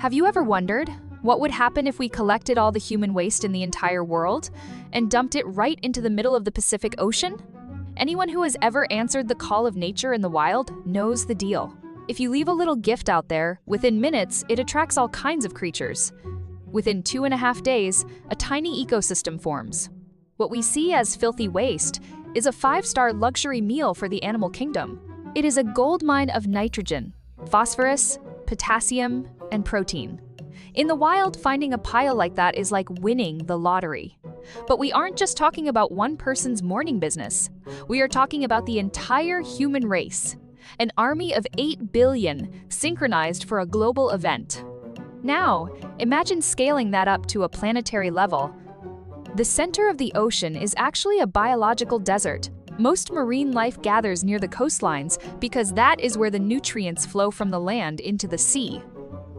Have you ever wondered what would happen if we collected all the human waste in the entire world and dumped it right into the middle of the Pacific Ocean? Anyone who has ever answered the call of nature in the wild knows the deal. If you leave a little gift out there, within minutes, it attracts all kinds of creatures. Within 2.5 days, a tiny ecosystem forms. What we see as filthy waste is a 5-star luxury meal for the animal kingdom. It is a goldmine of nitrogen, phosphorus, potassium, and protein. In the wild, finding a pile like that is like winning the lottery. But we aren't just talking about one person's morning business. We are talking about the entire human race. An army of 8 billion synchronized for a global event. Now, imagine scaling that up to a planetary level. The center of the ocean is actually a biological desert. Most marine life gathers near the coastlines because that is where the nutrients flow from the land into the sea.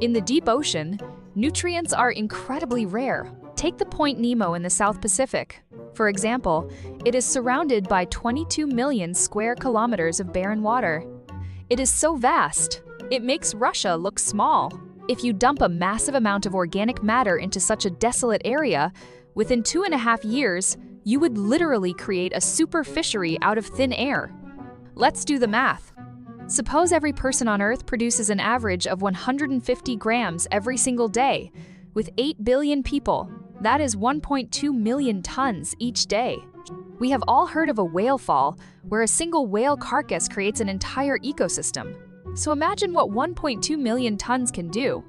In the deep ocean, nutrients are incredibly rare. Take the Point Nemo in the South Pacific. For example, it is surrounded by 22 million square kilometers of barren water. It is so vast, it makes Russia look small. If you dump a massive amount of organic matter into such a desolate area, within 2.5 years, you would literally create a super fishery out of thin air. Let's do the math. Suppose every person on Earth produces an average of 150 grams every single day. With 8 billion people, that is 1.2 million tons each day. We have all heard of a whale fall, where a single whale carcass creates an entire ecosystem. So imagine what 1.2 million tons can do.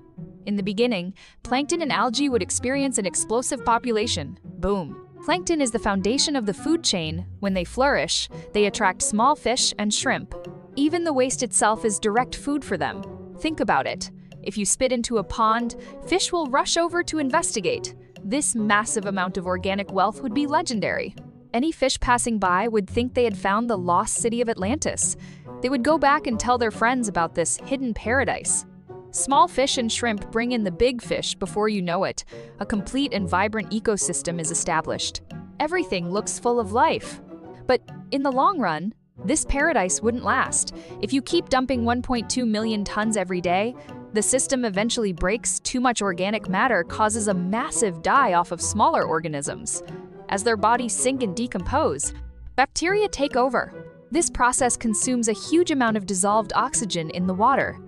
In the beginning, plankton and algae would experience an explosive population. Boom. Plankton is the foundation of the food chain. When they flourish, they attract small fish and shrimp. Even the waste itself is direct food for them. Think about it. If you spit into a pond, fish will rush over to investigate. This massive amount of organic wealth would be legendary. Any fish passing by would think they had found the lost city of Atlantis. They would go back and tell their friends about this hidden paradise. Small fish and shrimp bring in the big fish before you know it. A complete and vibrant ecosystem is established. Everything looks full of life. But in the long run, this paradise wouldn't last. If you keep dumping 1.2 million tons every day, the system eventually breaks. Too much organic matter causes a massive die-off of smaller organisms. As their bodies sink and decompose, bacteria take over. This process consumes a huge amount of dissolved oxygen in the water.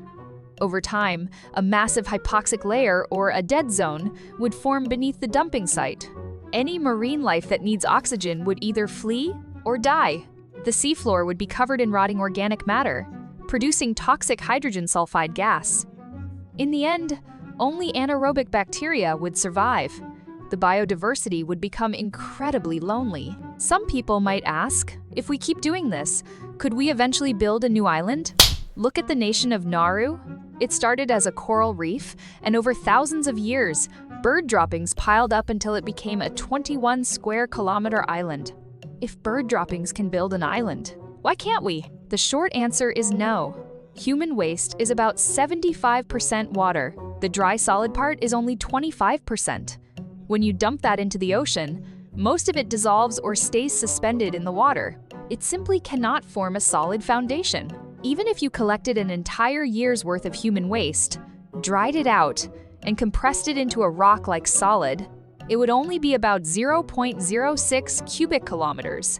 Over time, a massive hypoxic layer, or a dead zone, would form beneath the dumping site. Any marine life that needs oxygen would either flee or die. The seafloor would be covered in rotting organic matter, producing toxic hydrogen sulfide gas. In the end, only anaerobic bacteria would survive. The biodiversity would become incredibly lonely. Some people might ask, if we keep doing this, could we eventually build a new island? Look at the nation of Nauru. It started as a coral reef, and over thousands of years, bird droppings piled up until it became a 21 square kilometer island. If bird droppings can build an island, why can't we? The short answer is no. Human waste is about 75% water. The dry solid part is only 25%. When you dump that into the ocean, most of it dissolves or stays suspended in the water. It simply cannot form a solid foundation. Even if you collected an entire year's worth of human waste, dried it out, and compressed it into a rock-like solid, it would only be about 0.06 cubic kilometers.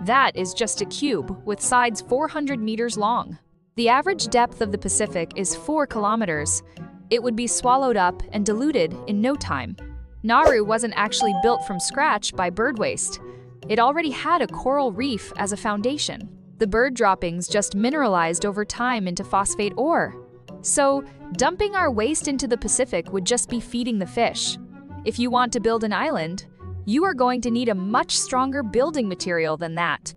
That is just a cube with sides 400 meters long. The average depth of the Pacific is 4 kilometers. It would be swallowed up and diluted in no time. Nauru wasn't actually built from scratch by bird waste. It already had a coral reef as a foundation. The bird droppings just mineralized over time into phosphate ore. So, dumping our waste into the Pacific would just be feeding the fish. If you want to build an island, you are going to need a much stronger building material than that.